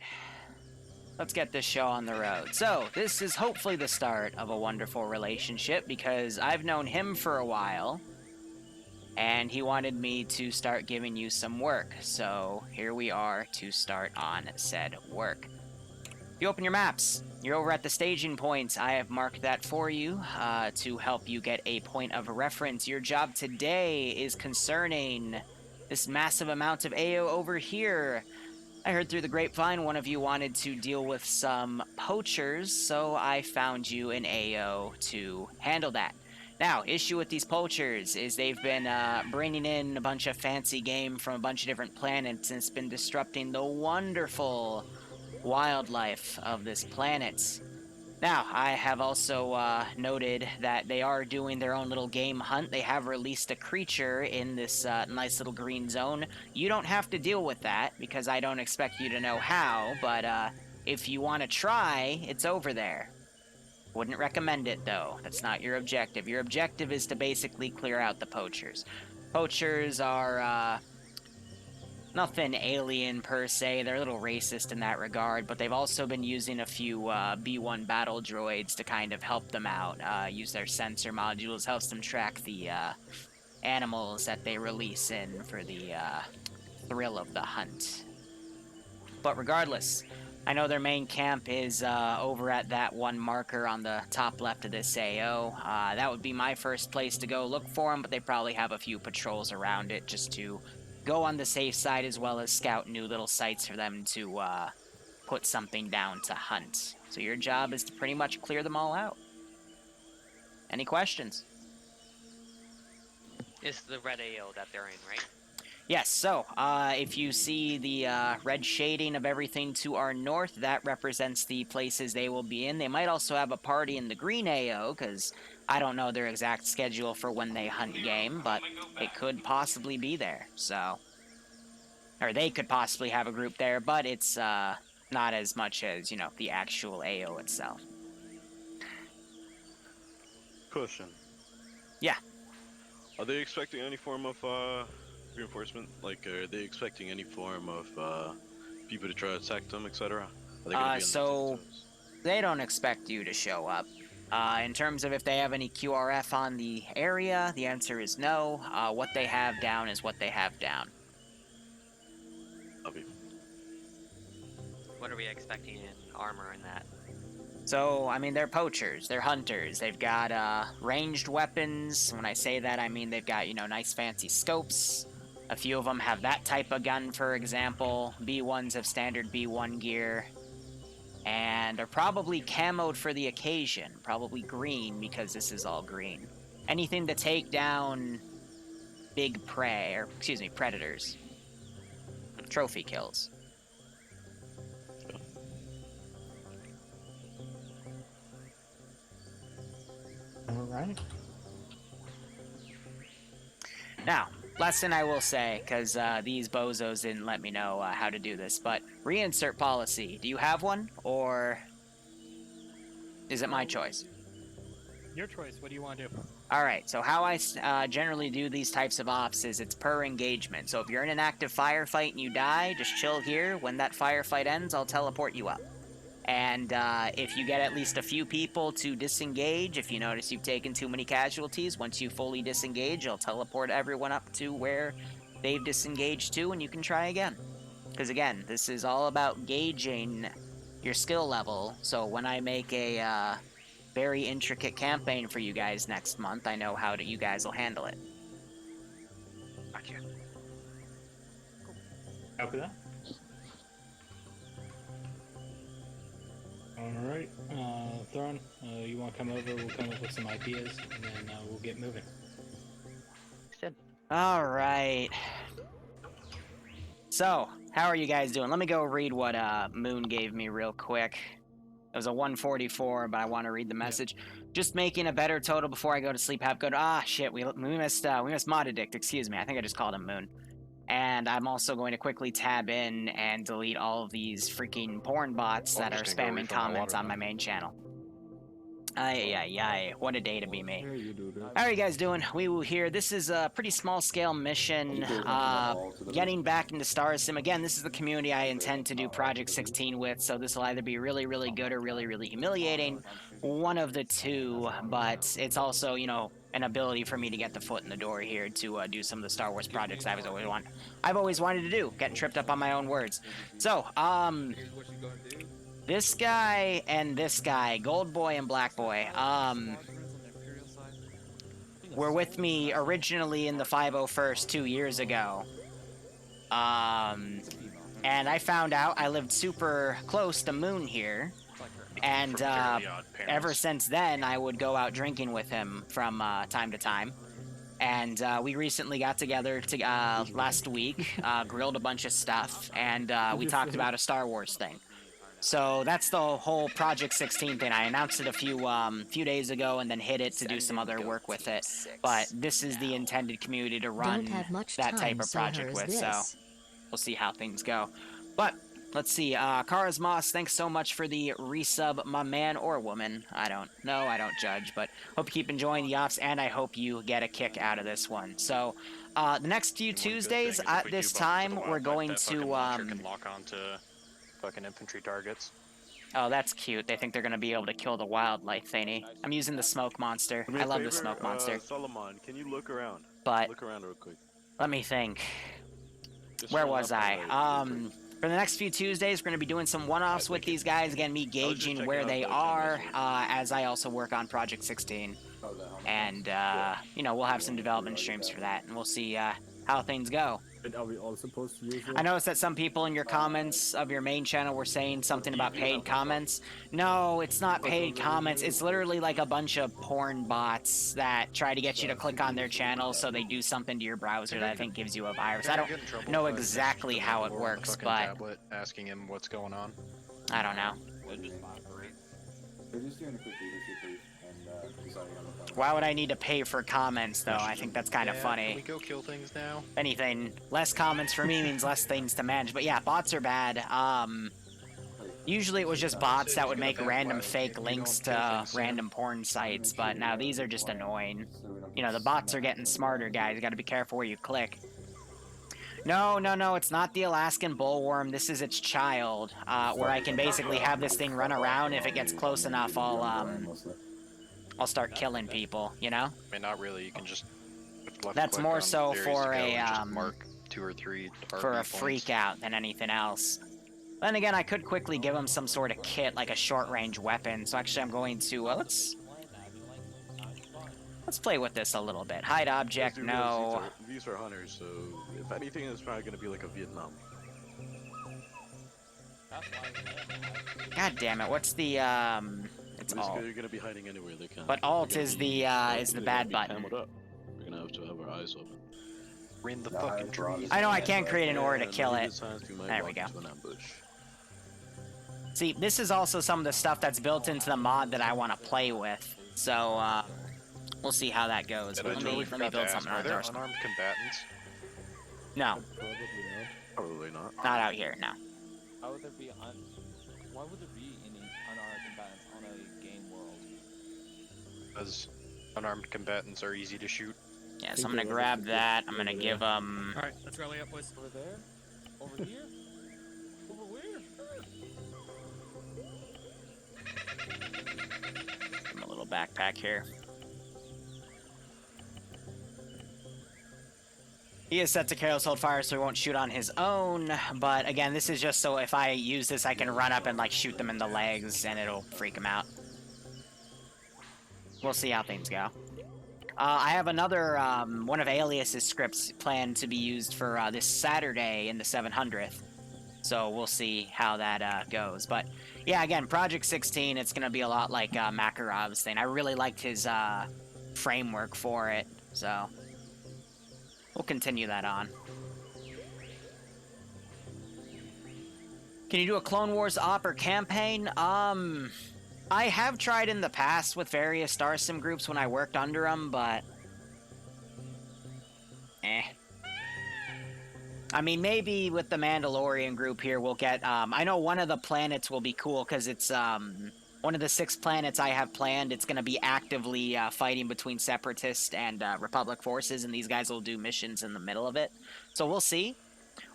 right. Let's get this show on the road. So, this is hopefully the start of a wonderful relationship because I've known him for a while and he wanted me to start giving you some work. So, here we are to start on said work. If you open your maps, you're over at the staging point. I have marked that for you to help you get a point of reference. Your job today is concerning this massive amount of AO over here. I heard through the grapevine one of you wanted to deal with some poachers, so I found you an AO to handle that. Now, issue with these poachers is they've been bringing in a bunch of fancy game from a bunch of different planets, and it's been disrupting the wonderful wildlife of this planet. Now, I have also noted that they are doing their own little game hunt. They have released a creature in this nice little green zone. You don't have to deal with that, because I don't expect you to know how, but if you want to try, it's over there. Wouldn't recommend it, though. That's not your objective. Your objective is to basically clear out the poachers. Poachers are, nothing alien per se. They're a little racist in that regard, but they've also been using a few B1 battle droids to kind of help them out. Use their sensor modules, helps them track the animals that they release in for the thrill of the hunt. But regardless, I know their main camp is over at that one marker on the top left of this AO. That would be my first place to go look for them, but they probably have a few patrols around it just to go on the safe side, as well as scout new little sites for them to put something down to hunt. So your job is to pretty much clear them all out. Any questions? It's the red AO that they're in, right? Yes, so if you see the red shading of everything to our north, that represents the places they will be in. They might also have a party in the green AO, because I don't know their exact schedule for when they hunt game, but it could possibly be there, so... Or they could possibly have a group there, but it's not as much as, you know, the actual AO itself. Question. Yeah. Are they expecting any form of reinforcement? Like, are they expecting any form of people to try to attack them, etc.? Are they gonna be on So they don't expect you to show up. In terms of if they have any QRF on the area, the answer is no. What they have down is what they have down. Copy. What are we expecting in armor in that? So, I mean, they're poachers, they're hunters, they've got ranged weapons. When I say that, I mean they've got, you know, nice fancy scopes. A few of them have that type of gun, for example. B1s have standard B1 gear. And are probably camoed for the occasion. Probably green, because this is all green. Anything to take down big prey, or excuse me, predators. Trophy kills. Alright. Now, lesson I will say, because these bozos didn't let me know how to do this, but reinsert policy. Do you have one, or is it my choice? Your choice. What do you want to do? Alright, so how I generally do these types of ops is it's per engagement. So if you're in an active firefight and you die, just chill here. When that firefight ends, I'll teleport you up. And if you get at least a few people to disengage, if you notice you've taken too many casualties, once you fully disengage, I'll teleport everyone up to where they've disengaged to, and you can try again. Because again, this is all about gauging your skill level, so when I make a very intricate campaign for you guys next month, I know how you guys will handle it. Gotcha. Copy that. Alright, Thron, you want to come over, we'll come up with some ideas, and then we'll get moving. Good. Alright. So, how are you guys doing? Let me go read what Moon gave me real quick. It was a 144, but I want to read the message. Just making a better total before I go to sleep. Have good... Ah, shit, we missed Mod Addict, excuse me. I think I just called him Moon. And I'm also going to quickly tab in and delete all of these freaking porn bots that are spamming comments on my main channel. Ay, ay, ay. What a day to be me. Yeah, you do that. How are you guys doing? We will here. This is a pretty small scale mission. Getting back into Star Sim. Again, this is the community I intend to do Project 16 with, so this will either be really, really good or really, really humiliating. One of the two, but it's also, you know, an ability for me to get the foot in the door here to do some of the Star Wars projects I've always wanted to do. Getting tripped up on my own words. So, this guy and this guy, Gold Boy and Black Boy, were with me originally in the 501st 2 years ago. And I found out I lived super close to Moon here. And ever since then, I would go out drinking with him from time to time. And we recently got together last week, grilled a bunch of stuff, and we talked about a Star Wars thing. So that's the whole Project 16 thing. I announced it a few days ago and then hit it to do some other work with it. But this is the intended community to run that type of project with, so we'll see how things go. But let's see, Kara's Moss, thanks so much for the resub, my man or woman. I don't know, I don't judge, but hope you keep enjoying the ops, and I hope you get a kick out of this one. So, the next few Tuesdays at this time, we're going to, lock on to fucking infantry targets. Oh, that's cute. They think they're gonna be able to kill the wildlife thingy. I'm using the smoke monster. I love the smoke monster. Solomon, can you look around? But Look around real quick. let me think. Just Where run was up I? on it. For the next few Tuesdays, we're going to be doing some one-offs with these guys. Again, me gauging where they are as I also work on Project 16. And, you know, we'll have some development streams for that, and we'll see how things go. And are we all supposed to use it? I noticed that some people in your comments of your main channel were saying something about paid comments. No, it's not paid comments. It's literally like a bunch of porn bots that try to get you to click on their channel so they do something to your browser that I think gives you a virus. I don't know exactly how it works, but Tablet asking him what's going on. I don't know. Why would I need to pay for comments, though? I think that's kind of Can funny. we go kill things now? If anything, less comments for me means less things to manage. But yeah, bots are bad. Usually it was just bots that would make random fake links to random porn sites, but now these are just annoying. You know, the bots are getting smarter, guys. You gotta be careful where you click. No, it's not the Alaskan bullworm. This is its child, where I can basically have this thing run around. If it gets close enough, I'll start killing people, you know? I mean, not really. You can just left That's click more on so areas for to go a, and just mark 2 or 3 for a target freak points. out than anything else. Then again, I could quickly give him some sort of kit, like a short-range weapon. So actually, I'm going to let's play with this a little bit. Hide object, Dude, no. These are hunters, so if anything, it's probably gonna be like a Vietnam. God damn it! What's the It's alt. You're gonna be hiding anywhere they can. But alt is the bad button. We're gonna have to have our eyes open. We're in the fucking trees. I know I can't create an order to kill Maybe it. the times we might There walk we go. into an ambush. See, this is also some of the stuff that's built into the mod that I want to play with. So, we'll see how that goes. And But I let totally me forgot to build ask, something are on there Dark. unarmed combatants? No, Probably not. not out here, no. How would there be why would there be any unarmed combatants on a game world? Because unarmed combatants are easy to shoot. Yeah, so I'm gonna grab that. I'm gonna give them. Alright, let's rally up, boys. Over there? Over here? Over where? Give them a little backpack here. He is set to careless hold fire, so he won't shoot on his own. But again, this is just so if I use this, I can run up and like shoot them in the legs, and it'll freak them out. We'll see how things go. I have another one of Alias's scripts planned to be used for this Saturday in the 700th. So we'll see how that goes. But yeah, again, Project 16, it's going to be a lot like Makarov's thing. I really liked his framework for it, so we'll continue that on. Can you do a Clone Wars op or campaign? I have tried in the past with various Star Sim groups when I worked under them, but I mean, maybe with the Mandalorian group here, we'll get, I know one of the planets will be cool, because it's, one of the 6 planets I have planned. It's going to be actively fighting between Separatist and Republic forces, and these guys will do missions in the middle of it. So we'll see.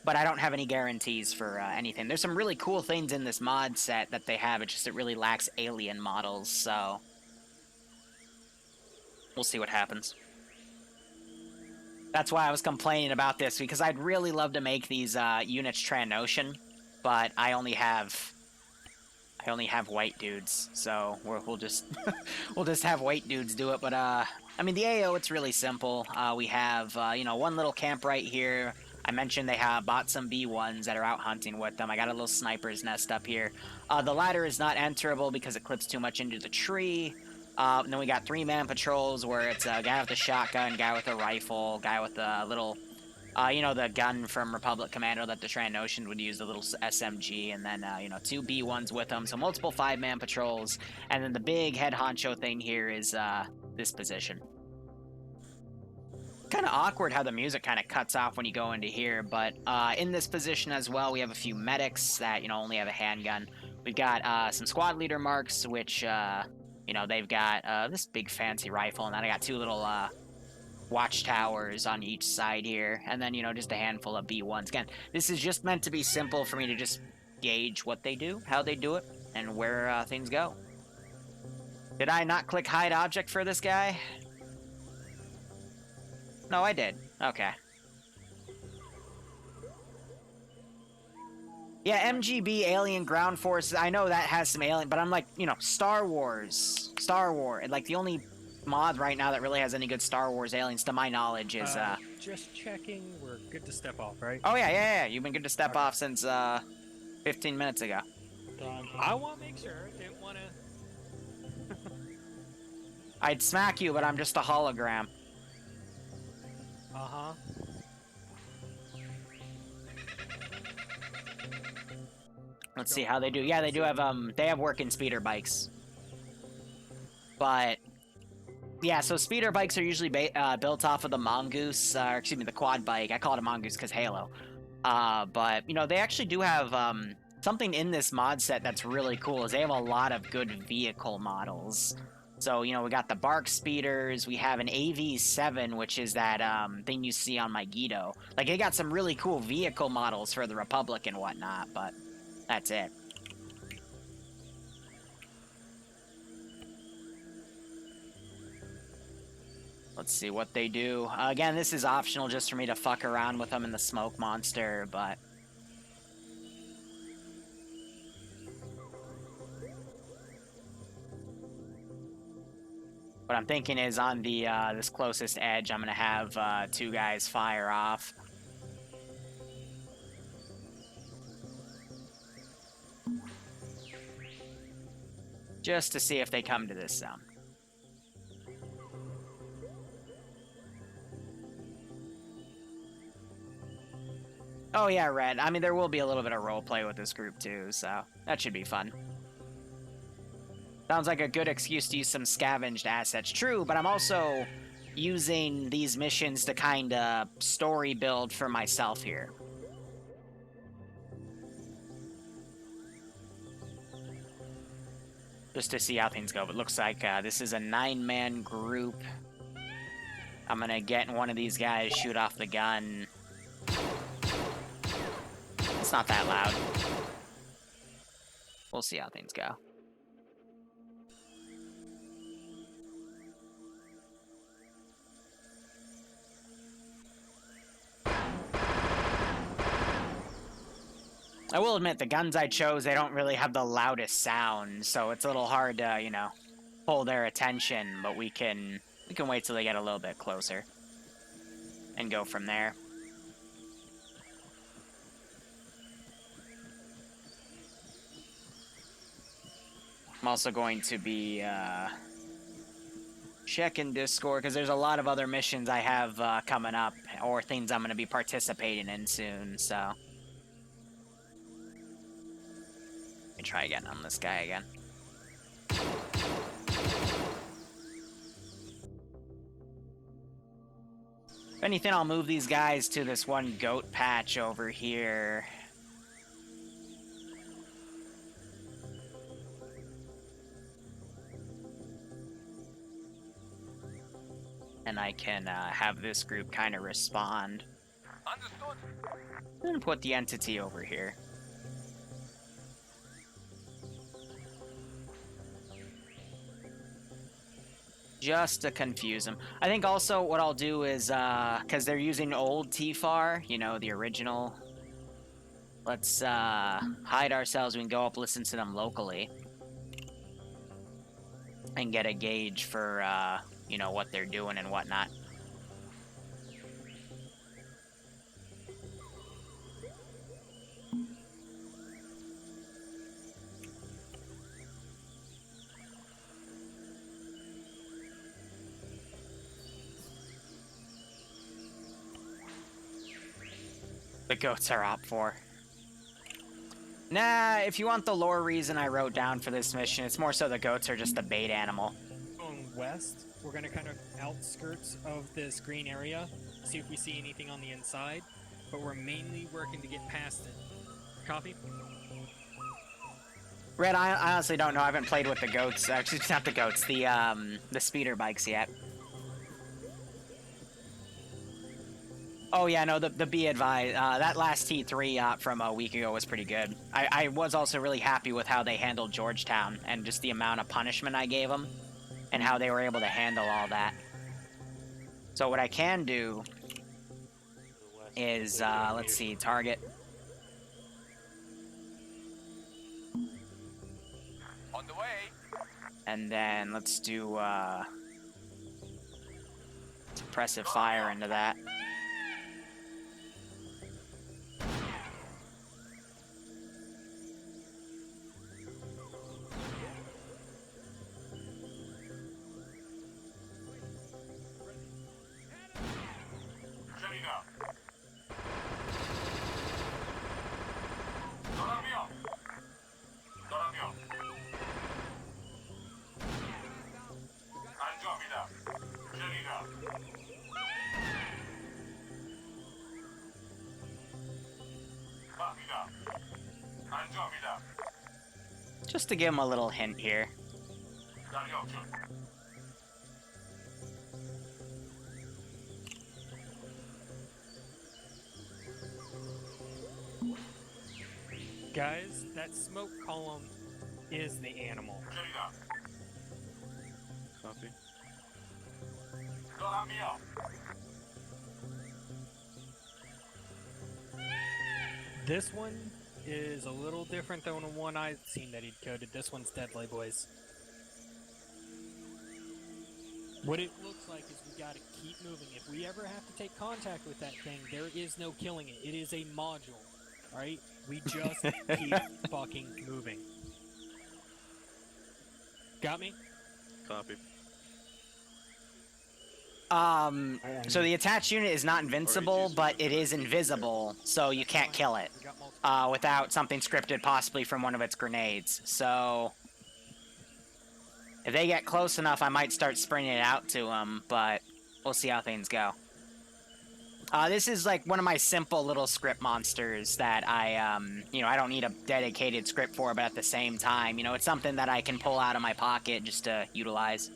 But I don't have any guarantees for anything. There's some really cool things in this mod set that they have. It's just it really lacks alien models, so we'll see what happens. That's why I was complaining about this, because I'd really love to make these units Tranocean, but I only have white dudes, so we'll just we'll just have white dudes do it. But I mean, the AO, it's really simple. We have you know, one little camp right here. I mentioned they have bought some B1s that are out hunting with them. I got a little sniper's nest up here. The ladder is not enterable because it clips too much into the tree. And then we got 3-man patrols where it's a guy with a shotgun, guy with a rifle, guy with a little, you know, the gun from Republic Commando that the Tranocean would use, the little SMG, and then, you know, 2 B1s with them. So multiple 5-man patrols. And then the big head honcho thing here is this position. Kind of awkward how the music kind of cuts off when you go into here, but in this position as well, we have a few medics that, you know, only have a handgun. We've got some squad leader marks, which, you know, they've got this big fancy rifle, and then I got 2 little watchtowers on each side here, and then, you know, just a handful of B1s. Again, this is just meant to be simple for me to just gauge what they do, how they do it, and where things go. Did I not click hide object for this guy? No, I did. Okay. Yeah, MGB, Alien Ground Forces, I know that has some alien, but I'm like, you know, Star Wars, like the only mod right now that really has any good Star Wars aliens, to my knowledge, is, Just checking, we're good to step off, right? Oh, yeah, you've been good to step off since, 15 minutes ago. I want to make sure, didn't want to... I'd smack you, but I'm just a hologram. Uh-huh. Let's see how they do. Yeah, they do have, they have working speeder bikes. But, yeah, so speeder bikes are usually built off of the mongoose, or excuse me, the quad bike. I call it a mongoose because Halo. But, you know, they actually do have, something in this mod set that's really cool, is they have a lot of good vehicle models. So, you know, we got the Bark Speeders, we have an AV-7, which is that, thing you see on my Guido. Like, they got some really cool vehicle models for the Republic and whatnot, but that's it. Let's see what they do. Again, this is optional just for me to fuck around with them in the Smoke Monster, but... What I'm thinking is on the this closest edge, I'm gonna have 2 guys fire off. Just to see if they come to this zone. Oh yeah, Red. I mean, there will be a little bit of roleplay with this group too, so that should be fun. Sounds like a good excuse to use some scavenged assets. True, but I'm also using these missions to kind of story build for myself here. Just to see how things go. But looks like this is a 9-man group. I'm gonna get one of these guys, shoot off the gun. It's not that loud. We'll see how things go. I will admit, the guns I chose, they don't really have the loudest sound, so it's a little hard to, you know, pull their attention, but we can wait till they get a little bit closer and go from there. I'm also going to be checking Discord, because there's a lot of other missions I have coming up, or things I'm going to be participating in soon, so... Let me try again on this guy again. If anything, I'll move these guys to this one goat patch over here. and I can have this group kind of respond. Understood. I'm gonna put the entity over here. Just to confuse them. I think also what I'll do is, because they're using old TFAR, you know, the original. Let's hide ourselves. We can go up, listen to them locally, and get a gauge for, you know, what they're doing and whatnot. The goats are op 4. Nah, if you want the lore reason I wrote down for this mission, it's more so the goats are just a bait animal. Going west, we're gonna kind of outskirts of this green area, see if we see anything on the inside, but we're mainly working to get past it. Copy? Red, I honestly don't know. I haven't played with the goats. Actually, it's not the goats. The speeder bikes yet. Oh yeah, no. The be advised. That last T3 from a week ago was pretty good. I was also really happy with how they handled Georgetown and just the amount of punishment I gave them, and how they were able to handle all that. So what I can do is let's see, target. On the way. And then let's do suppressive fire into that. Just to give him a little hint here. Guys, that smoke column is the animal. Copy. This one is a little different than the one I've seen that he'd coded. This one's deadly, boys. What it looks like is we gotta keep moving. If we ever have to take contact with that thing, there is no killing it. It is a module. Alright? We just keep fucking moving. Got me? Copy. So the attached unit is not invincible, but it is invisible, so you can't kill it without something scripted, possibly from one of its grenades. So if they get close enough, I might start sprinting it out to them, but we'll see how things go. This is like one of my simple little script monsters that I, you know, I don't need a dedicated script for, but at the same time, you know, it's something that I can pull out of my pocket just to utilize.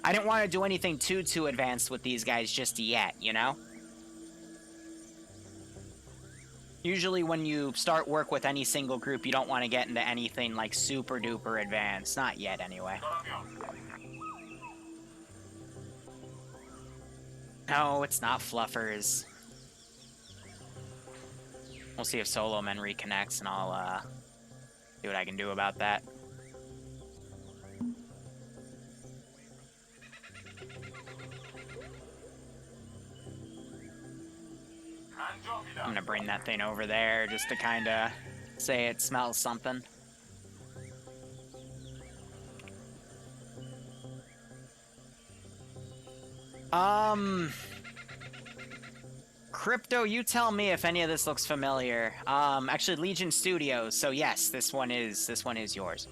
I didn't want to do anything too advanced with these guys just yet, you know? Usually when you start work with any single group, you don't want to get into anything like super duper advanced. Not yet, anyway. No, it's not fluffers. We'll see if Solo Man reconnects, and I'll see what I can do about that. I'm gonna bring that thing over there just to kind of say it smells something. Crypto, you tell me if any of this looks familiar. Actually, Legion Studios. So yes, this one is yours.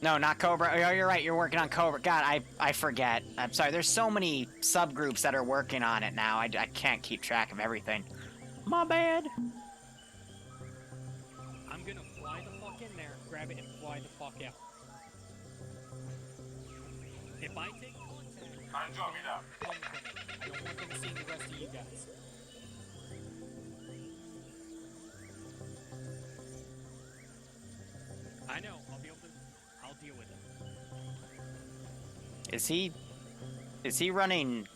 No, not Cobra. Oh, you're right. You're working on Cobra. God, I forget. I'm sorry. There's so many subgroups that are working on it now. I can't keep track of everything. My bad. I'm gonna fly the fuck in there, grab it, and fly the fuck out. If I take contact, come for me. I don't want them seeing the rest of you guys. I know. I'll deal with it. Is he running?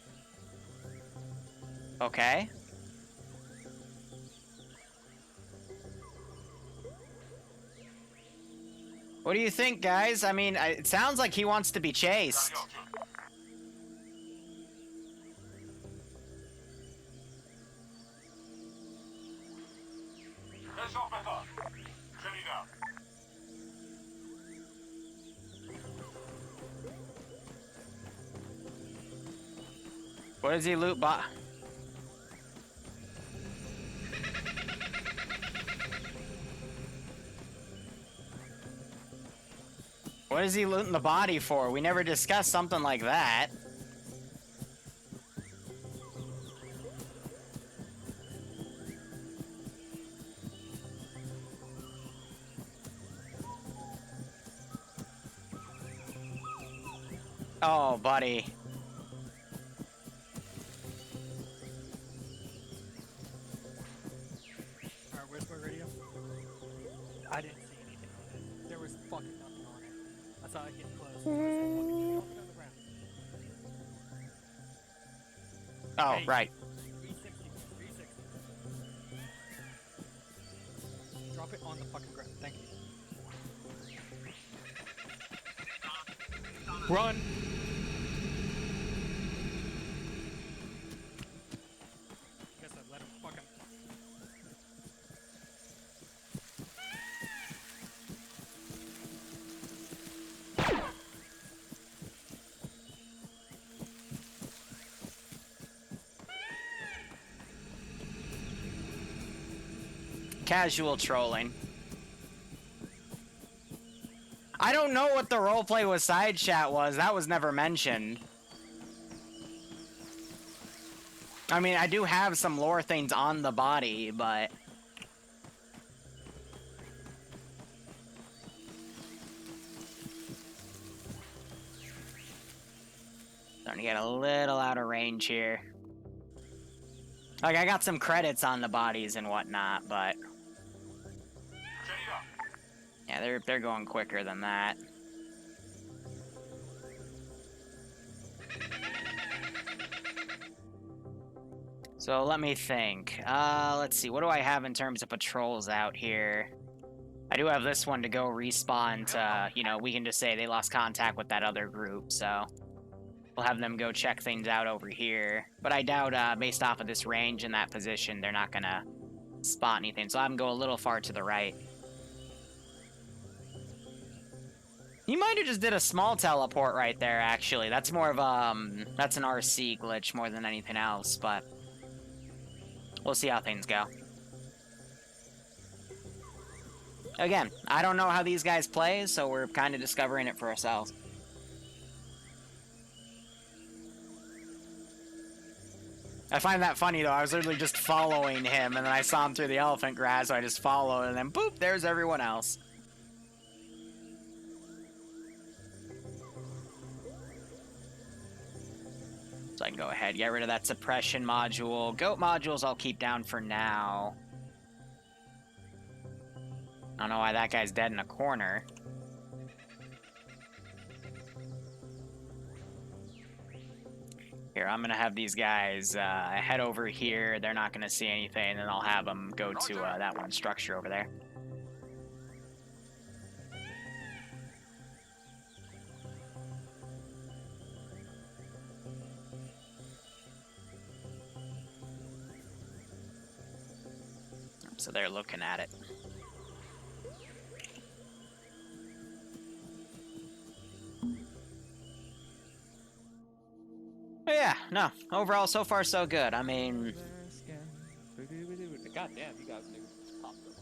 Okay. What do you think, guys? I mean, it sounds like he wants to be chased. What does he loot? What is he looting the body for? We never discussed something like that. Oh, buddy. Alright, where's my radio? I didn't see anything on it. There was fucking nothing on it. I saw it getting close. So I said, fuck it, drop it on the ground. Oh, Hey, right. 360. Drop it on the fucking ground. Thank you. Run! Guess I let him fucking... Casual trolling. I don't know what the roleplay with side chat was. That was never mentioned. I mean, I do have some lore things on the body, but... Starting to get a little out of range here. Like, I got some credits on the bodies and whatnot, but... Yeah, they're going quicker than that. So let me think. Let's see. What do I have in terms of patrols out here? I do have this one to go respawn to, you know, we can just say they lost contact with that other group, so... We'll have them go check things out over here. But I doubt, based off of this range and that position, they're not gonna spot anything. So I'll have them go a little far to the right. You might have just did a small teleport right there, actually. That's more of, that's an RC glitch more than anything else, but... We'll see how things go. Again, I don't know how these guys play, so we're kind of discovering it for ourselves. I find that funny, though. I was literally just following him, and then I saw him through the elephant grass, so I just followed, and then boop, there's everyone else. So I can go ahead, get rid of that suppression module. Goat modules I'll keep down for now. I don't know why that guy's dead in a corner. Here, I'm gonna have these guys head over here. They're not gonna see anything, and I'll have them go to that one structure over there. So they're looking at it. But yeah, no. Overall, so far, so good. I mean... God damn, you guys niggas popped up.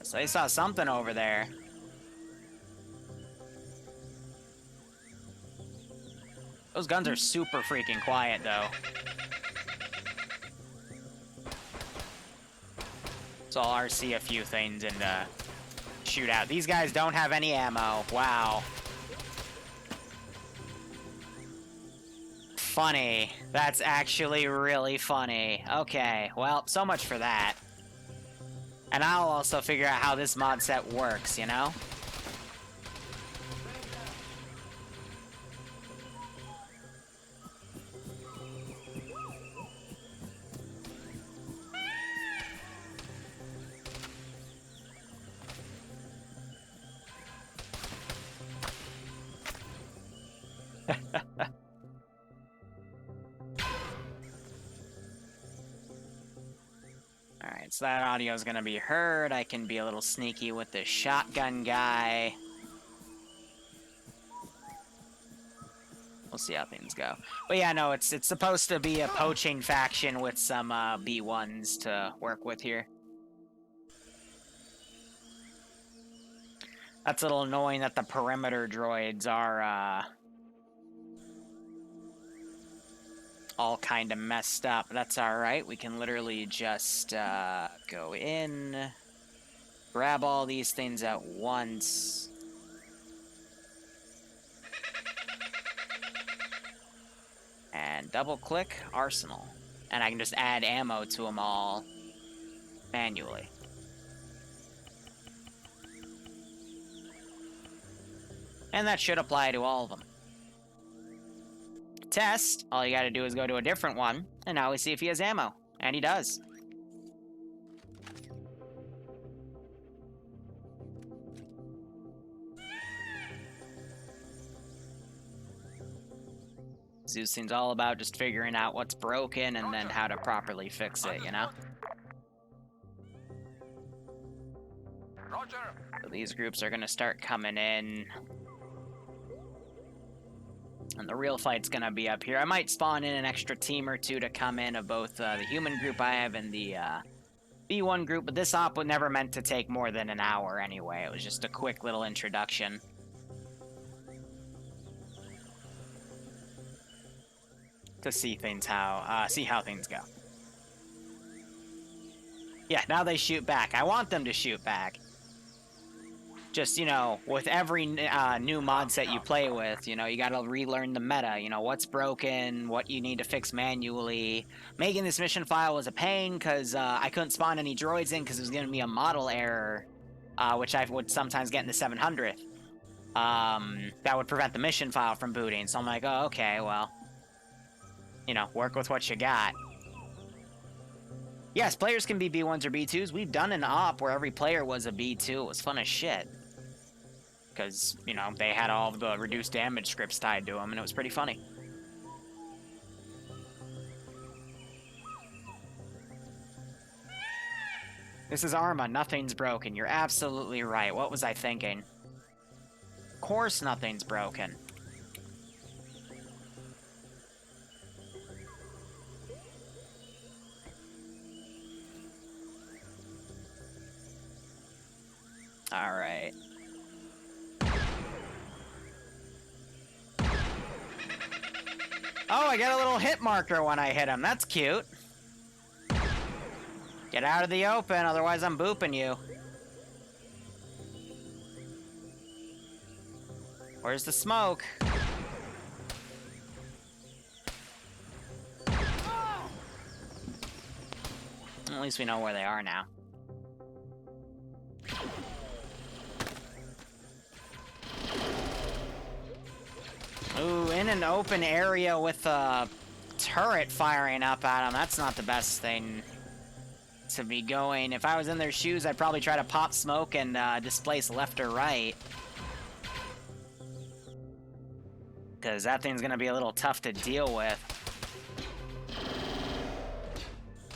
So they saw something over there. Those guns are super freaking quiet, though. So I'll RC a few things and shoot out. These guys don't have any ammo. Wow. Funny. That's actually really funny. Okay, well, so much for that. And I'll also figure out how this mod set works, you know? Alright, so that audio is going to be heard. I can be a little sneaky with this shotgun guy. We'll see how things go. But yeah, no, it's supposed to be a poaching faction with some B1s to work with here. That's a little annoying that the perimeter droids are all kind of messed up. That's alright. We can literally just go in, grab all these things at once. And double-click Arsenal. And I can just add ammo to them all manually. And that should apply to all of them. Test, all you gotta do is go to a different one, and now we see if he has ammo. And he does. Zeus seems all about just figuring out what's broken and then how to properly fix it, you know? Roger. So these groups are gonna start coming in. And the real fight's gonna be up here. I might spawn in an extra team or two to come in of both the human group I have and the B1 group, but this op was never meant to take more than an hour anyway. It was just a quick little introduction. To see things see how things go. Yeah, now they shoot back. I want them to shoot back. Just, you know, with every new mod set you play with, you know, you gotta relearn the meta, you know, what's broken, what you need to fix manually. Making this mission file was a pain, because I couldn't spawn any droids in, because it was gonna be a model error, which I would sometimes get in the 700th. That would prevent the mission file from booting, so I'm like, oh, okay, well, you know, work with what you got. Yes, players can be B1s or B2s. We've done an op where every player was a B2. It was fun as shit. Because, you know, they had all of the reduced damage scripts tied to them, and it was pretty funny. This is Arma. Nothing's broken. You're absolutely right. What was I thinking? Of course nothing's broken. Alright. Oh, I get a little hit marker when I hit him. That's cute. Get out of the open, otherwise I'm booping you. Where's the smoke? At least we know where they are now. Ooh, in an open area with a turret firing up at them. That's not the best thing to be going. If I was in their shoes, I'd probably try to pop smoke and displace left or right. Because that thing's going to be a little tough to deal with.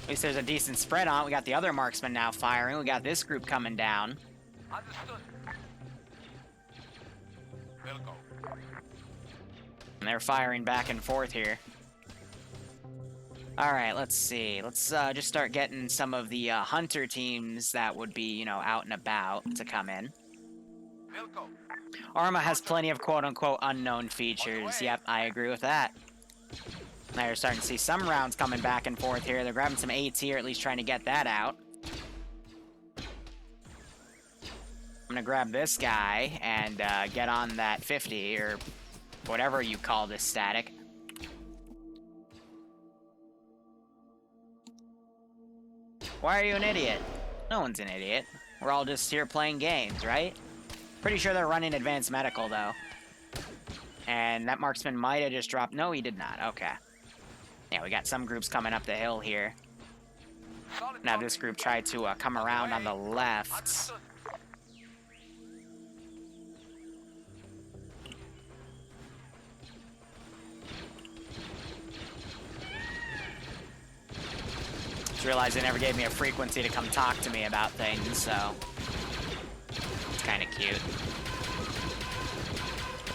At least there's a decent spread on it. We got the other marksman now firing. We got this group coming down. Understood. We'll go. And they're firing back and forth here. All right, let's see. Let's just start getting some of the hunter teams that would be, you know, out and about to come in. Wilco. Arma has plenty of quote-unquote unknown features. Yep, I agree with that. Now you're starting to see some rounds coming back and forth here. They're grabbing some AT, or at least trying to get that out. I'm gonna grab this guy and get on that 50, or whatever you call this static. Why are you an idiot? No one's an idiot. We're all just here playing games, right? Pretty sure they're running advanced medical, though. And that marksman might have just dropped... No, he did not. Okay. Yeah, we got some groups coming up the hill here. Now this group tried to come around on the left. Just realized they never gave me a frequency to come talk to me about things, so... It's kind of cute.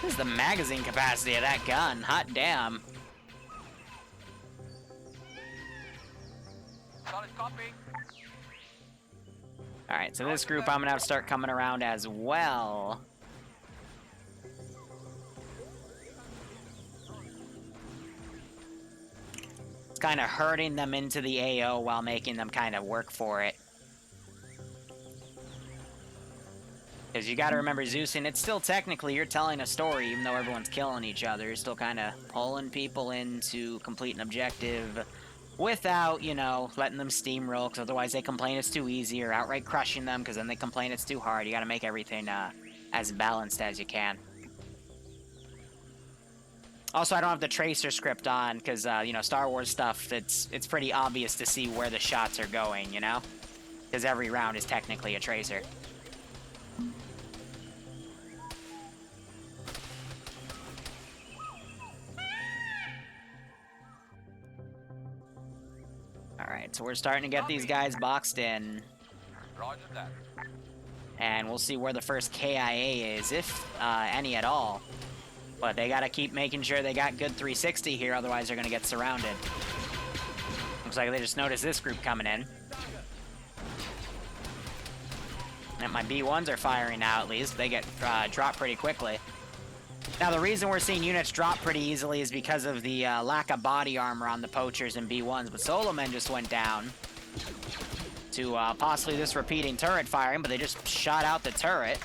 What is the magazine capacity of that gun? Hot damn. Solid copy. Alright, so this group I'm gonna have to start coming around as well. It's kind of hurting them into the AO while making them kind of work for it. Because you gotta remember, Zeus, and it's still technically, you're telling a story, even though everyone's killing each other. You're still kind of pulling people in to complete an objective without, you know, letting them steamroll, because otherwise they complain it's too easy, or outright crushing them, because then they complain it's too hard. You gotta make everything as balanced as you can. Also, I don't have the tracer script on, because, you know, Star Wars stuff, it's pretty obvious to see where the shots are going, you know? Because every round is technically a tracer. Alright, so we're starting to get these guys boxed in. Roger that. And we'll see where the first KIA is, if any at all. But they gotta keep making sure they got good 360 here, otherwise they're gonna get surrounded. Looks like they just noticed this group coming in. And my B1s are firing now, at least. They get dropped pretty quickly. Now, the reason we're seeing units drop pretty easily is because of the lack of body armor on the poachers and B1s, but Solo Men just went down to possibly this repeating turret firing, but they just shot out the turret.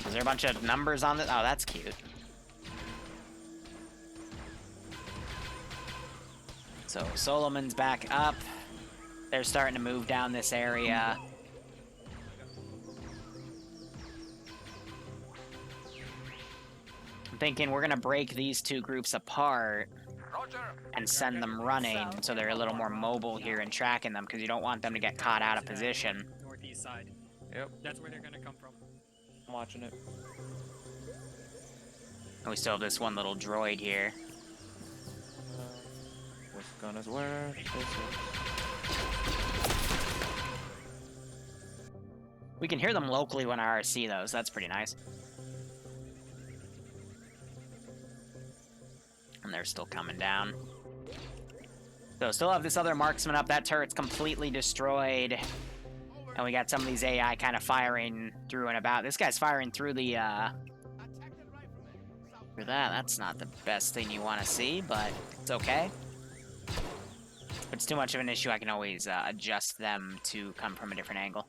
Is there a bunch of numbers on this? Oh, that's cute. So, Solomon's back up. They're starting to move down this area. I'm thinking we're gonna break these two groups apart and send them running so they're a little more mobile here and tracking them, because you don't want them to get caught out of position. Northeast side. Yep. That's where they're gonna come from. I'm watching it. And we still have this one little droid here. This gun is where? This is. We can hear them locally when I RC those. That's pretty nice. And they're still coming down. So still have this other marksman up. That turret's completely destroyed. And we got some of these AI kind of firing through and about. This guy's firing through the, for that. That's not the best thing you want to see, but it's okay. If it's too much of an issue, I can always adjust them to come from a different angle.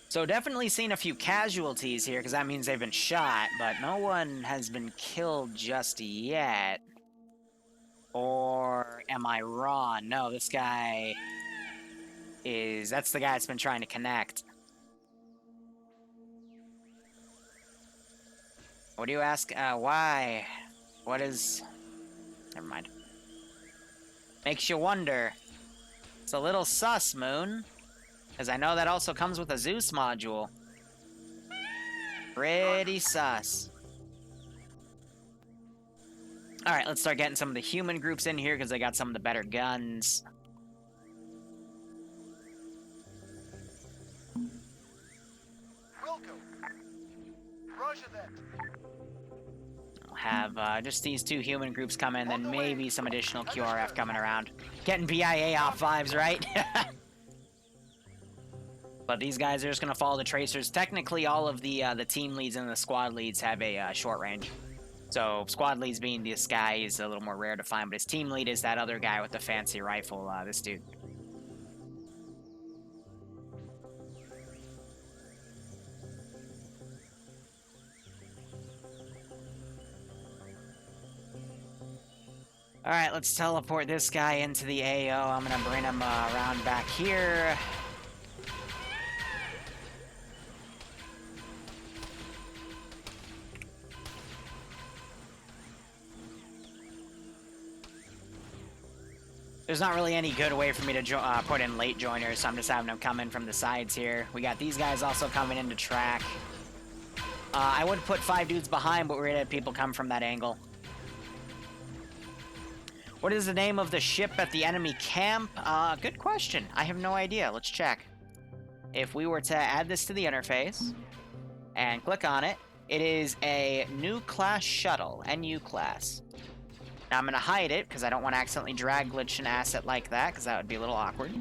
So definitely seen a few casualties here, because that means they've been shot, but no one has been killed just yet. Or am I wrong? No, this guy is... That's the guy that's been trying to connect. What do you ask? Why? What is... Never mind. Makes you wonder. It's a little sus, Moon. Because I know that also comes with a Zeus module. Pretty sus. Alright, let's start getting some of the human groups in here, because they got some of the better guns. Wilco. Roger that. I'll have just these two human groups come in, then maybe some additional QRF coming around. Getting BIA off vibes, right? But these guys are just going to follow the tracers. Technically, all of the team leads and the squad leads have a short range. So squad leads being this guy is a little more rare to find, but his team lead is that other guy with the fancy rifle, this dude. Alright, let's teleport this guy into the AO. I'm gonna bring him around back here. There's not really any good way for me to put in late joiners, so I'm just having them come in from the sides here. We got these guys also coming into track. I would put 5 dudes behind, but we're gonna have people come from that angle. What is the name of the ship at the enemy camp? Good question. I have no idea. Let's check. If we were to add this to the interface and click on it, it is a new class shuttle, NU class. Now I'm going to hide it because I don't want to accidentally drag glitch an asset like that because that would be a little awkward.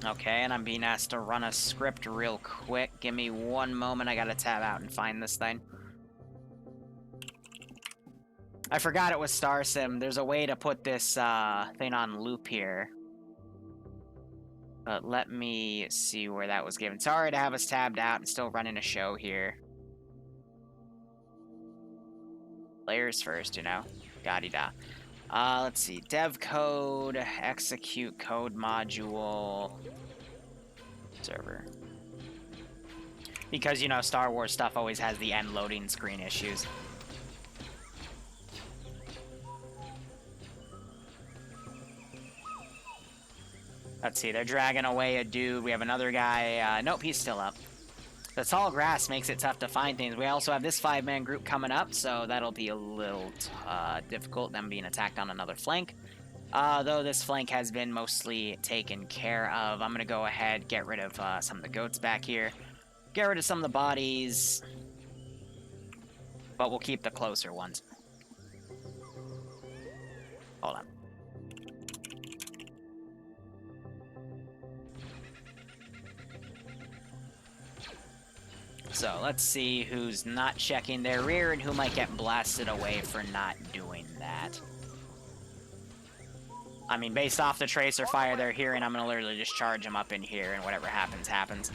Okay, and I'm being asked to run a script real quick. Give me one moment. I gotta tab out and find this thing. I forgot it was Star Sim. There's a way to put this thing on loop here. But let me see where that was given. Sorry to have us tabbed out and still running a show here. Players first, you know. Gotti-da. Let's see. Dev code, execute code module, server. Because, you know, Star Wars stuff always has the end loading screen issues. Let's see, they're dragging away a dude. We have another guy. Nope, he's still up. The tall grass makes it tough to find things. We also have this 5-man group coming up, so that'll be a little difficult, them being attacked on another flank. Though this flank has been mostly taken care of. I'm going to go ahead, get rid of some of the goats back here. Get rid of some of the bodies. But we'll keep the closer ones. Hold on. So let's see who's not checking their rear and who might get blasted away for not doing that. I mean, based off the tracer fire they're hearing, I'm going to literally just charge them up in here and whatever happens, happens.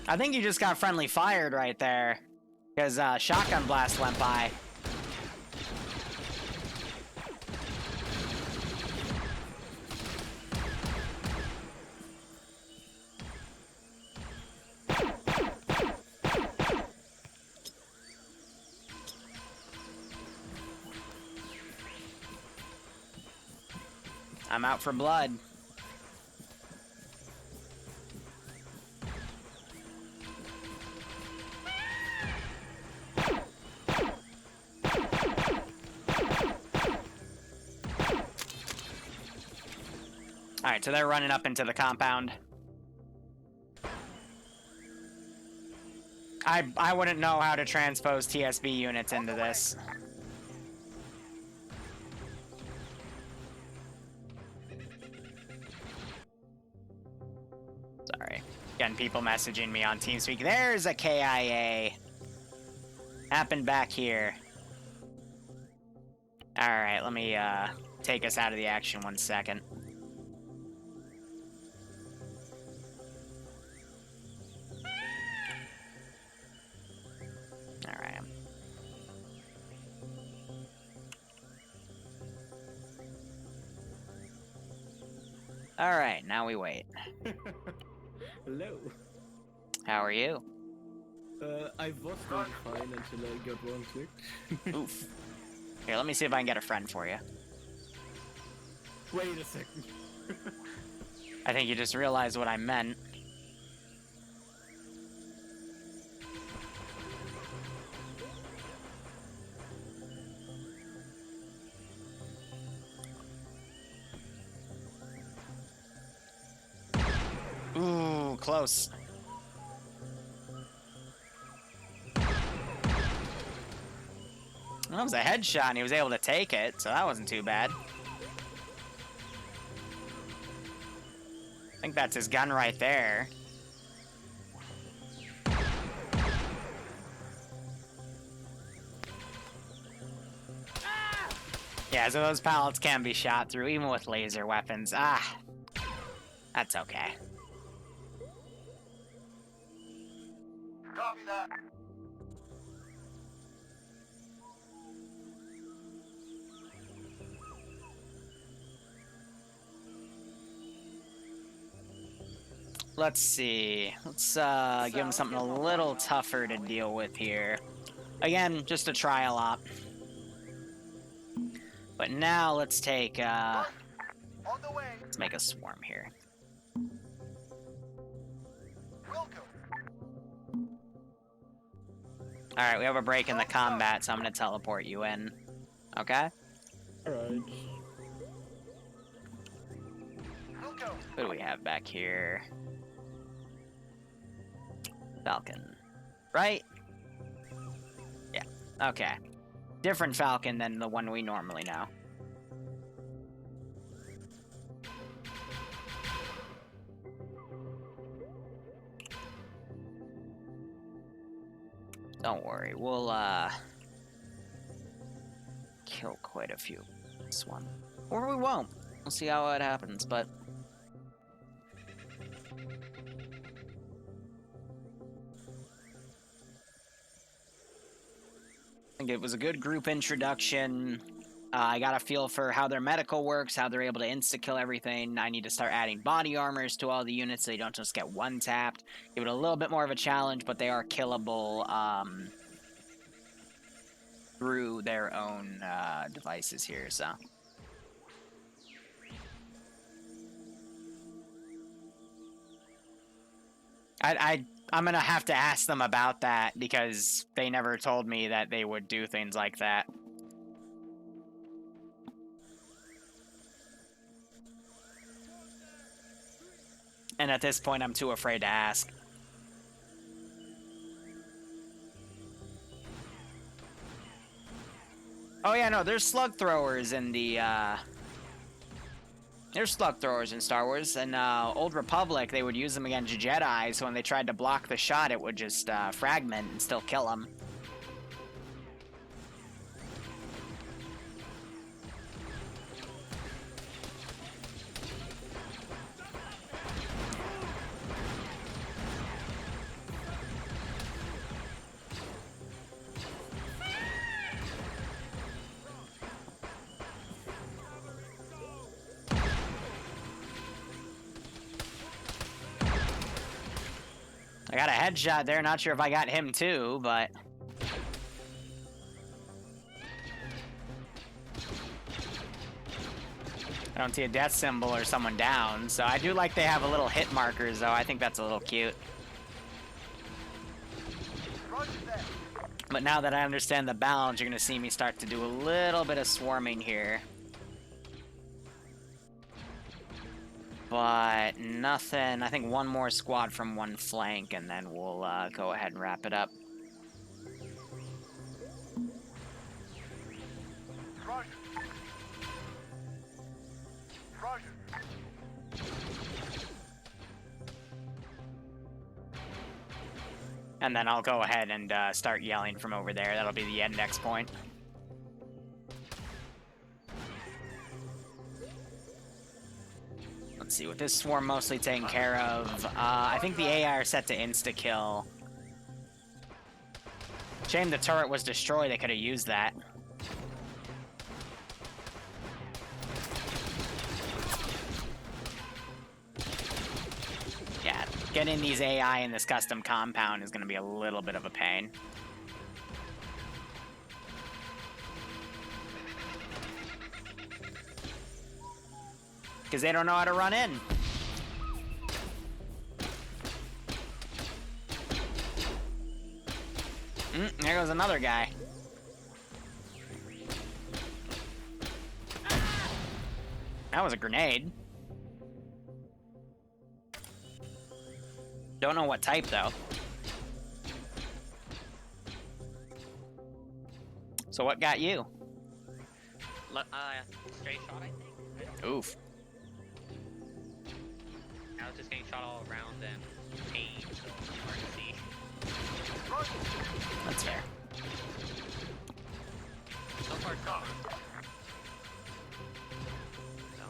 I think you just got friendly fired right there, because shotgun blast went by. I'm out for blood. Alright, so they're running up into the compound. I wouldn't know how to transpose TSB units into this. Sorry. Again, people messaging me on TeamSpeak. There's a KIA. Happened back here. Alright, let me take us out of the action 1 second. Alright. Alright, now we wait. Hello. How are you? I was doing fine until I got one click. Oof. Here, let me see if I can get a friend for you. Wait a second. I think you just realized what I meant. Ooh, close. That was a headshot and he was able to take it, so that wasn't too bad. I think that's his gun right there. Yeah, so those pallets can be shot through, even with laser weapons. Ah, that's okay. Copy that. Let's see. Let's give him something a little tougher to deal with here. Again, just a trial op. But now let's take On the way. let's make a swarm here. Will go. Alright, we have a break in the combat, so I'm gonna teleport you in. Okay? Alright. Will go. What do we have back here? Falcon. Right? Yeah. Okay. Different Falcon than the one we normally know. Don't worry, we'll kill quite a few this one. Or we won't. We'll see how it happens, but I think it was a good group introduction. I got a feel for how their medical works, how they're able to insta-kill everything. I need to start adding body armors to all the units so you don't just get one-tapped. Give it a little bit more of a challenge, but they are killable through their own devices here, so. I'm gonna have to ask them about that because they never told me that they would do things like that. And at this point, I'm too afraid to ask. Oh yeah, no, there's slug throwers in the, There's slug throwers in Star Wars. In Old Republic, they would use them against Jedi, so when they tried to block the shot, it would just fragment and still kill them. I got a headshot there, not sure if I got him too, but... I don't see a death symbol or someone down, so I do like they have a little hit markers, though. I think that's a little cute. Roger that. But now that I understand the balance, you're going to see me start to do a little bit of swarming here. But nothing. I think one more squad from one flank, and then we'll go ahead and wrap it up. Roger. Roger. And then I'll go ahead and start yelling from over there. That'll be the index point. Let's see, with this swarm mostly taken care of, I think the AI are set to insta-kill. Shame the turret was destroyed, they could have used that. Yeah, getting these AI in this custom compound is going to be a little bit of a pain. Because they don't know how to run in. There goes another guy. That was a grenade. Don't know what type, though. So what got you? Straight shot, I think. Oof. I was just getting shot all around and pain, so it's hard to see. That's fair. So far, so good. So,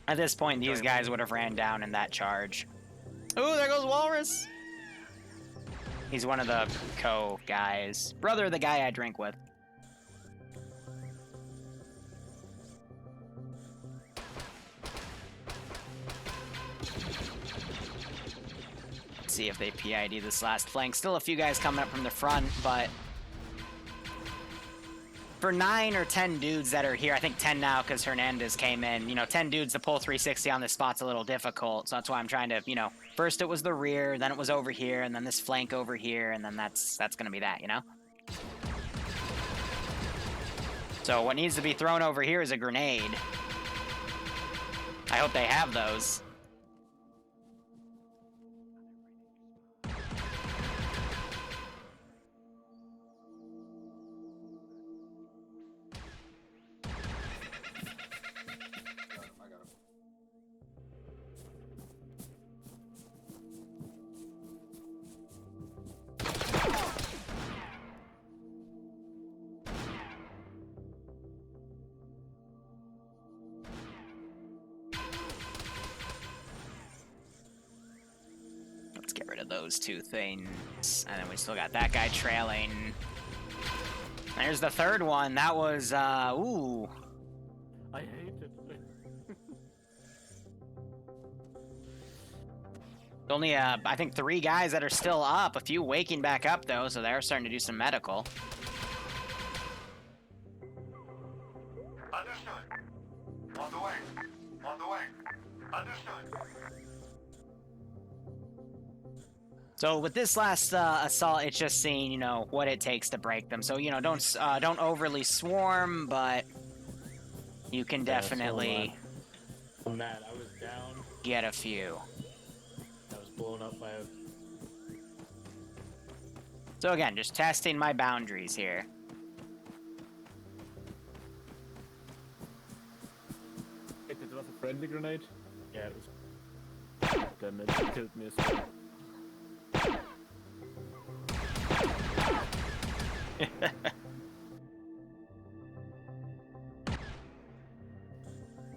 At this point, these guys would have ran down in that charge. Ooh, there goes Walrus! He's one of the co-guys. Brother of the guy I drink with. Let's see if they PID this last flank. Still a few guys coming up from the front, but for 9 or 10 dudes that are here, I think 10 now because Hernandez came in, you know, 10 dudes to pull 360 on this spot's a little difficult, so that's why I'm trying to, you know, first it was the rear, then it was over here, and then this flank over here, and then that's gonna be that, you know? So what needs to be thrown over here is a grenade. I hope they have those. Let's get rid of those two things. And then we still got that guy trailing. There's the third one. That was, ooh. I hate it. Only, I think 3 guys that are still up. A few waking back up, though, so they're starting to do some medical. Understood. On the way. On the way. Understood. So with this last assault, it's just seeing, you know, what it takes to break them. So, you know, don't overly swarm, but you can definitely On that, I was down. get a few. I was blown up by a. So again, just testing my boundaries here. It was a friendly grenade. Yeah, it was. Damn it, it killed me as well.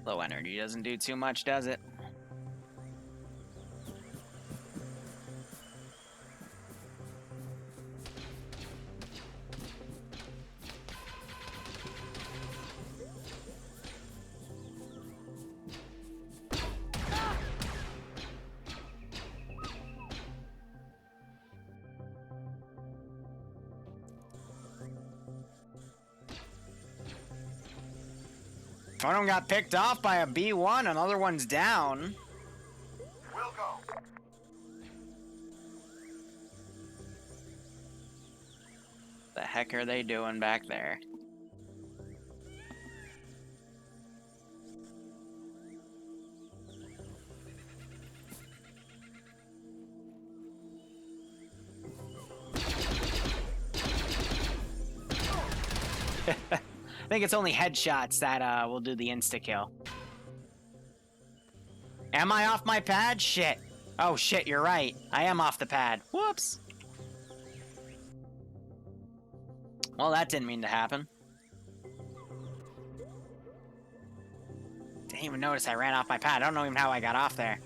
Low energy doesn't do too much, does it? One of them got picked off by a B1, another one's down. We'll go. The heck are they doing back there? I think it's only headshots that will do the insta-kill. Am I off my pad? Shit. Oh shit, you're right. I am off the pad. Whoops. Well, that didn't mean to happen. Didn't even notice I ran off my pad. I don't know even how I got off there.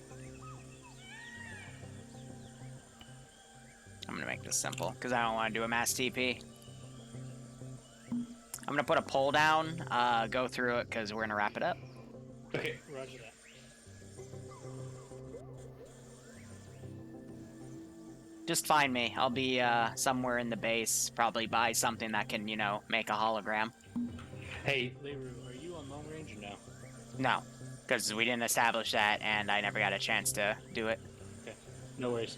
I'm gonna make this simple, because I don't want to do a mass TP. I'm gonna put a pole down, go through it, because we're gonna wrap it up. Okay, roger that. Just find me. I'll be somewhere in the base, probably by something that can, you know, make a hologram. Hey, Liru, are you on long range or no? No, because we didn't establish that, and I never got a chance to do it. Okay, no worries.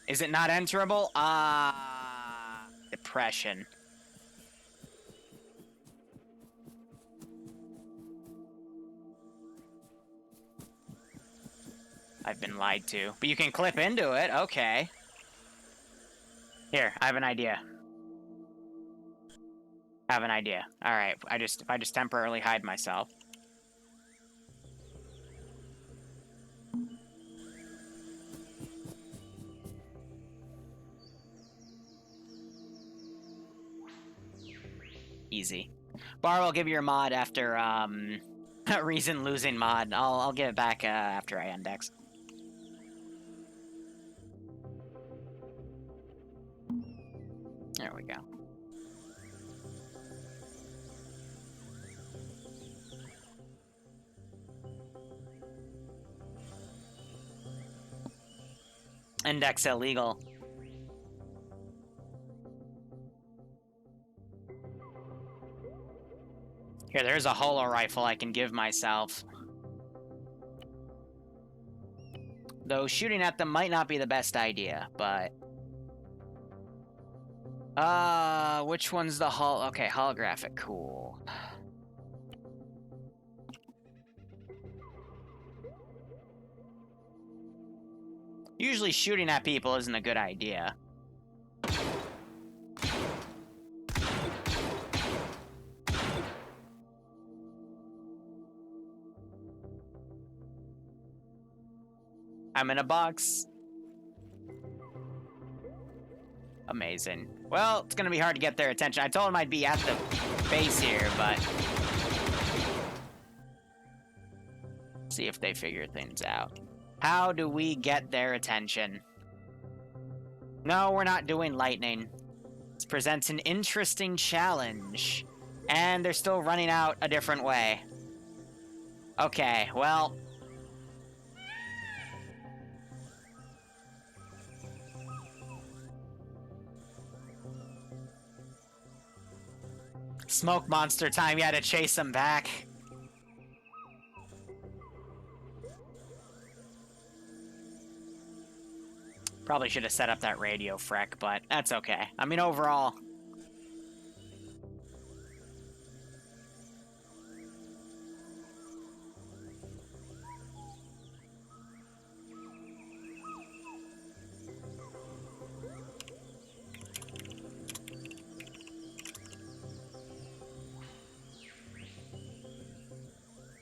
Is it not enterable? Depression. I've been lied to. But you can clip into it, okay. Here, I have an idea. Alright, if I just temporarily hide myself. Easy. Bar will give you your mod after, reason losing mod. I'll give it back, after I index. There we go. Index illegal. Here, there's a holo rifle I can give myself. Though shooting at them might not be the best idea, but... which one's the okay, holographic, cool. Usually shooting at people isn't a good idea. I'm in a box. Amazing. Well, it's gonna be hard to get their attention. I told them I'd be at the base here, but... see if they figure things out. How do we get their attention? No, we're not doing lightning. This presents an interesting challenge. And they're still running out a different way. Okay, well... smoke monster time, yeah, to chase them back. Probably should have set up that radio freck, but that's okay. I mean, overall...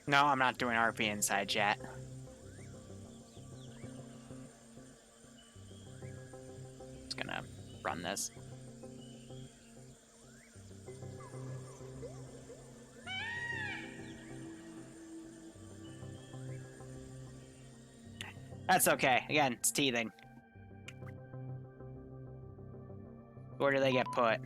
no, I'm not doing RP inside yet. Gonna run this. That's okay. Again, it's teething. Where do they get put?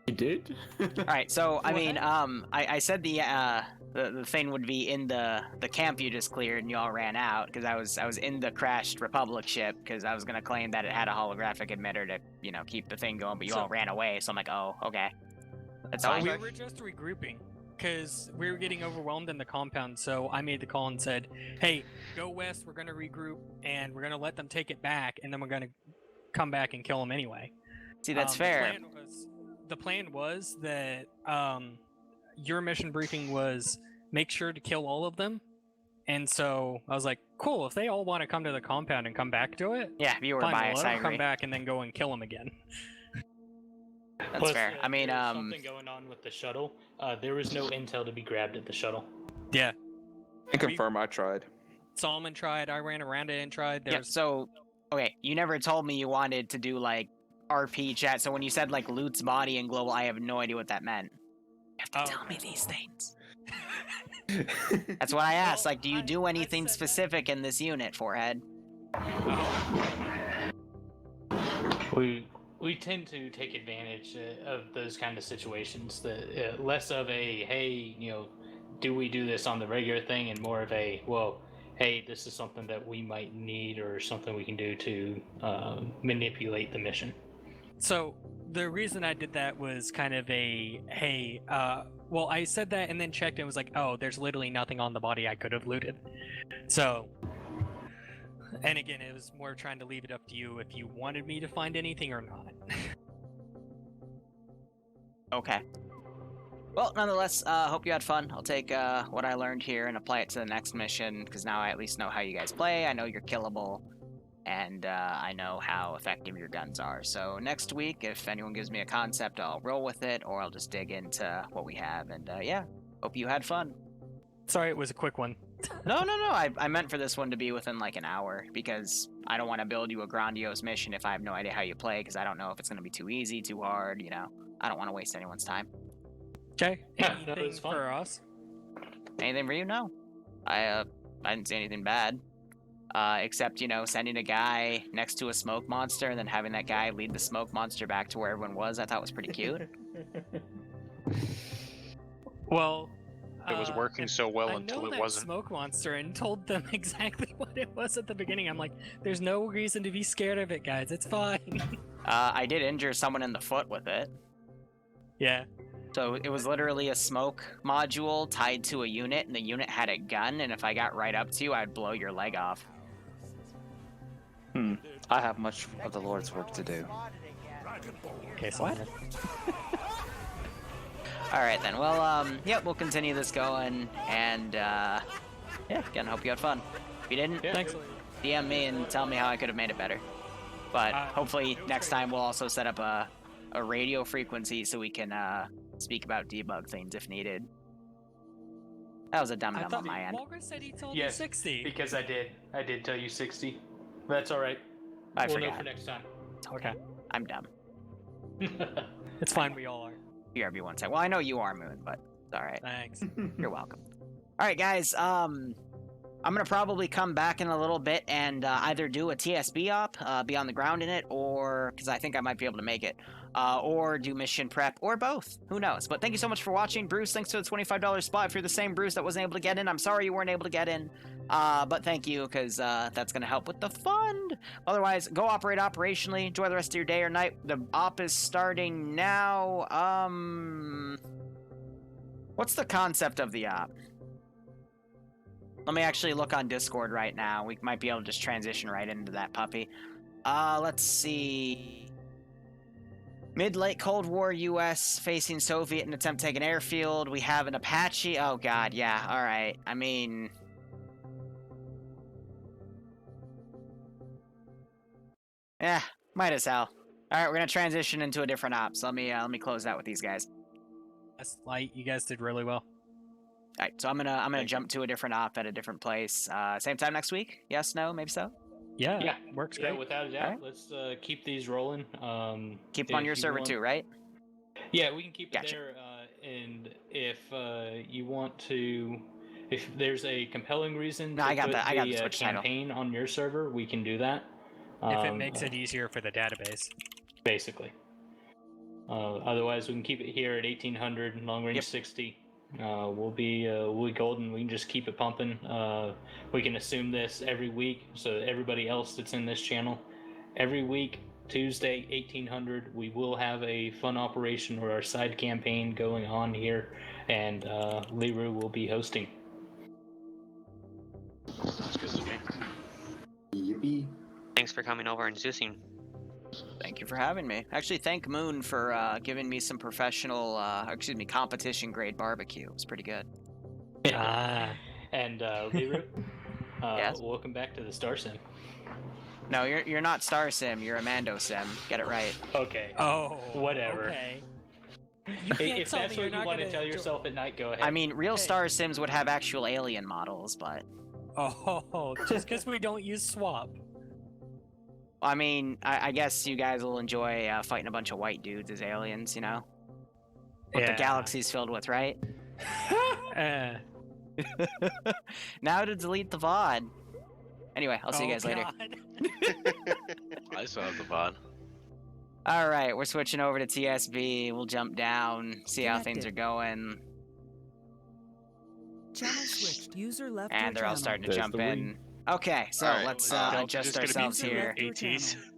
You did? Alright, so, I mean, I said the thing would be in the camp you just cleared and you all ran out, because I was in the crashed Republic ship, because I was gonna claim that it had a holographic emitter to, you know, keep the thing going, but you all ran away, so I'm like, oh, okay. That's fine. We were just regrouping, because we were getting overwhelmed in the compound, so I made the call and said, hey, go west, we're gonna regroup, and we're gonna let them take it back, and then we're gonna come back and kill them anyway. See, that's fair. The plan was that your mission briefing was make sure to kill all of them. And so I was like, cool, if they all want to come to the compound and come back to it, yeah, you were fine, biased, I let them agree. come back and then go and kill them again. That's Plus, fair. I mean, there's something going on with the shuttle. There was no intel to be grabbed at the shuttle. Yeah. I confirm I tried. Solomon tried, I ran around it and tried. yeah, so, okay, you never told me you wanted to do, like, RP chat, so when you said, like, Loot's body and global, I have no idea what that meant. You have to tell me these things. That's what I asked, like, do you do anything specific in this unit, Forehead? We tend to take advantage of those kind of situations. That less of a hey, you know, do we do this on the regular thing, and more of a well, hey, this is something that we might need or something we can do to manipulate the mission. So the reason I did that was kind of a hey, well, I said that and then checked and was like, oh, there's literally nothing on the body I could have looted. So And again, it was more trying to leave it up to you if you wanted me to find anything or not. Okay. Well, nonetheless, hope you had fun. I'll take what I learned here and apply it to the next mission, because now I at least know how you guys play. I know you're killable, and I know how effective your guns are. So next week, if anyone gives me a concept, I'll roll with it, or I'll just dig into what we have. And yeah, hope you had fun. Sorry, it was a quick one. No. I meant for this one to be within like an hour, because I don't want to build you a grandiose mission if I have no idea how you play, because I don't know if it's going to be too easy, too hard, you know. I don't want to waste anyone's time. Okay. Yeah, no, Anything it's fine. for us? Anything for you? No. I didn't see anything bad. Except, you know, sending a guy next to a smoke monster and then having that guy lead the smoke monster back to where everyone was, I thought was pretty cute. Well, It was working and so well I until know it that wasn't. smoke monster and told them exactly what it was at the beginning. I'm like, there's no reason to be scared of it, guys. It's fine. I did injure someone in the foot with it. Yeah. So it was literally a smoke module tied to a unit, and the unit had a gun, and if I got right up to you, I'd blow your leg off. I have much of the Lord's work to do. Okay, so what? Alright then, well, yep, we'll continue this going, and, yeah, again, hope you had fun. If you didn't, Thanks. DM me and tell me how I could have made it better. But hopefully next time we'll also set up a radio frequency so we can, speak about debug things if needed. That was a dumb on my end. Walker said he told Yes, you 60. because I did tell you 60. That's all right. I We'll know forgot. for next time. Okay. I'm dumb. It's fine, we all are. Here, everyone say. Well, I know you are, Moon, but it's alright. Thanks. You're welcome. Alright, guys, I'm gonna probably come back in a little bit and either do a TSB op, be on the ground in it, or, because I think I might be able to make it, or do mission prep, or both. Who knows? But thank you so much for watching. Bruce, thanks for the $25 spot. If you're the same Bruce that wasn't able to get in, I'm sorry you weren't able to get in. But thank you, because that's going to help with the fund. Otherwise, go operate operationally. Enjoy the rest of your day or night. The op is starting now. What's the concept of the op? Let me actually look on Discord right now. We might be able to just transition right into that puppy. Let's see. Mid-late Cold War U.S. facing Soviet in attempt to take an airfield. We have an Apache. Oh, God, yeah, all right. I mean... yeah, might as well. All right, we're going to transition into a different op. So let me close out with these guys. That's light. You guys did really well. All right, so I'm gonna jump to a different op at a different place. Same time next week? Yes, no, maybe so. Yeah, Yeah, works Yeah, great. without a doubt. Alright. Let's keep these rolling. Keep them on if your you server want- too, right? Yeah, we can keep Gotcha. it there. And if you want to, if there's a compelling reason No, to I got put that. I got the the Switch title. campaign on your server, we can do that. If it makes it easier for the database. Basically. Otherwise, we can keep it here at 1800 long range Yep. 60. We'll be golden. We can just keep it pumping. We can assume this every week, so everybody else that's in this channel, every week, Tuesday, 1800, we will have a fun operation or our side campaign going on here, and Liru will be hosting. Sounds good to me. Yippee. Thanks for coming over and Zeusing. Thank you for having me. Actually, thank Moon for giving me some professional, competition grade barbecue. It was pretty good. And Liru, Yes? welcome back to the Star Sim. No, you're not Star Sim. You're a Mando Sim. Get it right. Okay. Oh, Whatever. Okay. You can't If tell that's me you're what you not want to gonna tell jo- yourself at night, go ahead. I mean, real Hey. Star Sims would have actual alien models, but Oh, just because we don't use swap. I mean, I guess you guys will enjoy fighting a bunch of white dudes as aliens. You know, what the Yeah. galaxy's filled with, right? Uh, Now to delete the VOD. Anyway, I'll see you guys later. God. I still have the VOD. All right, we're switching over to TSB. We'll jump down, see how things are going, Channel switched. User left and your they're all channel. starting to There's jump the ring. in. Okay, so Alright, let's well, adjust just gonna be ourselves User here. left your ATs. channel.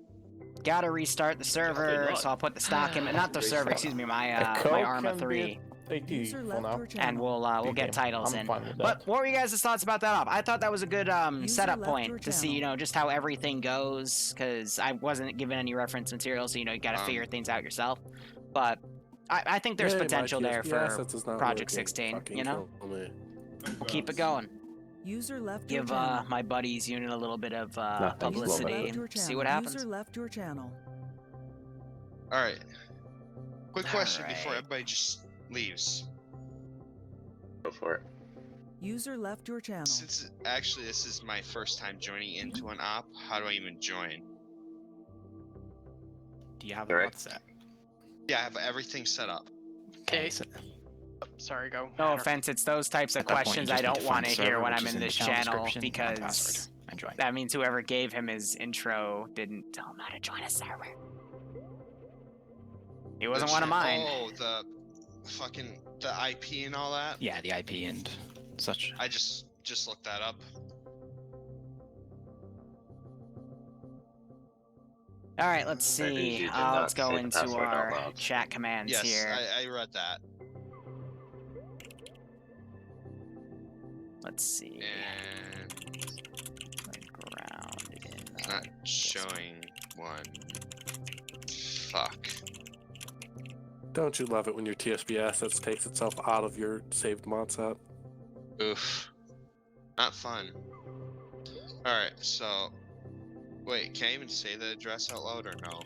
Gotta restart the server, luck. so I'll put the stock in. Not the server, excuse me, my A my Coke Arma can be 3. AT User for left now. your channel. And we'll get game. titles I'm in. fine with But that. what were you guys' thoughts about that op? I thought that was a good User setup left your point to see, channel. you know, just how everything goes, because I wasn't given any reference material, so, you know, you got to figure things out yourself. But I think there's Hey, my potential there TSP for assets is not Project working. 16, Fucking you know? kill me. We'll keep it going. User left your Give channel. my buddy's unit a little bit of User publicity left your and channel. see what happens. User left your channel. Alright. Quick question Alright. before everybody just leaves. Go for it. User left your channel. Since actually this is my first time joining into an op, how do I even join? Do you have All a right. mod set? Yeah, I have everything set up. Okay. Sorry, go. No offense, it's those types of At that point, you questions just I need don't to find want the to hear server, when which I'm is in the this channel channel description, and because password, and join. that means whoever gave him his intro didn't tell him how to join a server. He wasn't one of mine. Oh, the IP and all that? Yeah, the IP and such. I just looked that up. All right, let's Or did see. you Let's not go say the into password out our loud? chat commands Yes, here. I read that. Let's see. And Ground in. it's not showing one. Fuck. Don't you love it when your TSP assets takes itself out of your saved mod set? Oof. Not fun. Alright, so... Wait, can I even say the address out loud or no?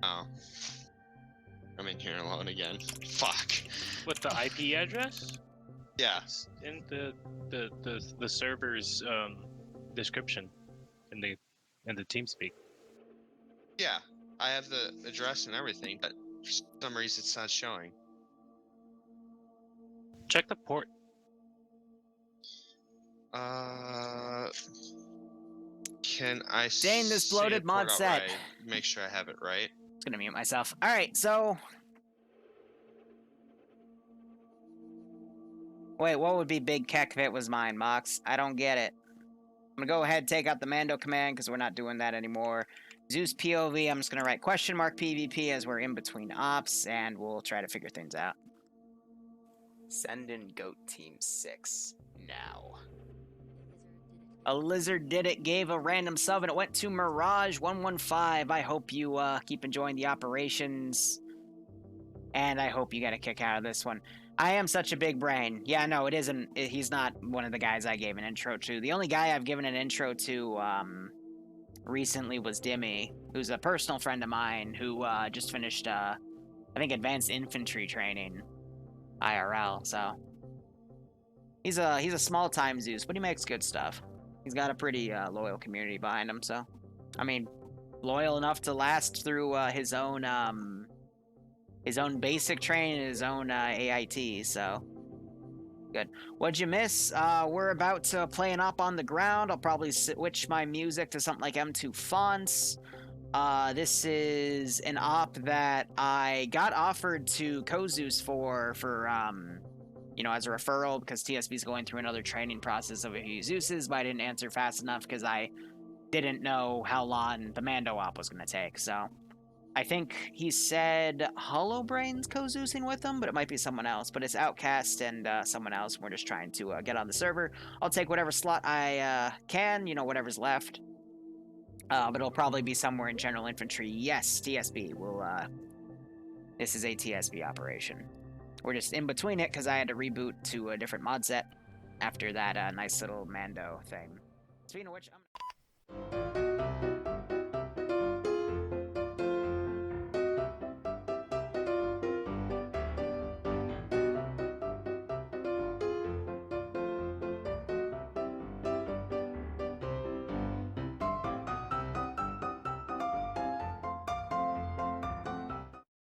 Oh. I'm in here alone again. Fuck. With the IP address? Yeah. In the server's description in the TeamSpeak. Yeah. I have the address and everything, but for some reason it's not showing. Check the port. Can I Dang, this see bloated the mod port set. outright? Make sure I have it right. Just gonna mute myself. All right, so. Wait, what would be Big Keck if it was mine, Mox? I don't get it. I'm gonna go ahead and take out the Mando command because we're not doing that anymore. Zeus POV, I'm just gonna write question mark PvP as we're in between ops, and we'll try to figure things out. Send in Goat Team 6 now. A lizard did it, gave a random sub, and it went to Mirage115. I hope you keep enjoying the operations, and I hope you get a kick out of this one. I am such a big brain. Yeah, no, it isn't. He's not one of the guys I gave an intro to. The only guy I've given an intro to recently was Dimmy, who's a personal friend of mine who just finished, I think, advanced infantry training, IRL. So he's a small-time Zeus, but he makes good stuff. He's got a pretty loyal community behind him. So, I mean, loyal enough to last through his own basic training, his own AIT, so good. What'd you miss? We're about to play an op on the ground. I'll probably switch my music to something like M2 fonts. This is an op that I got offered to Zeus for you know, as a referral because TSB is going through another training process of a few Zeuses, but I didn't answer fast enough because I didn't know how long the Mando op was going to take, so... I think he said Hollowbrain's co-Zeusing with him, but it might be someone else. But it's Outcast and someone else. We're just trying to get on the server. I'll take whatever slot I can, you know, whatever's left. But it'll probably be somewhere in General Infantry. Yes, TSB. This is a TSB operation. We're just in between it because I had to reboot to a different mod set after that nice little Mando thing. Speaking of which, I'm...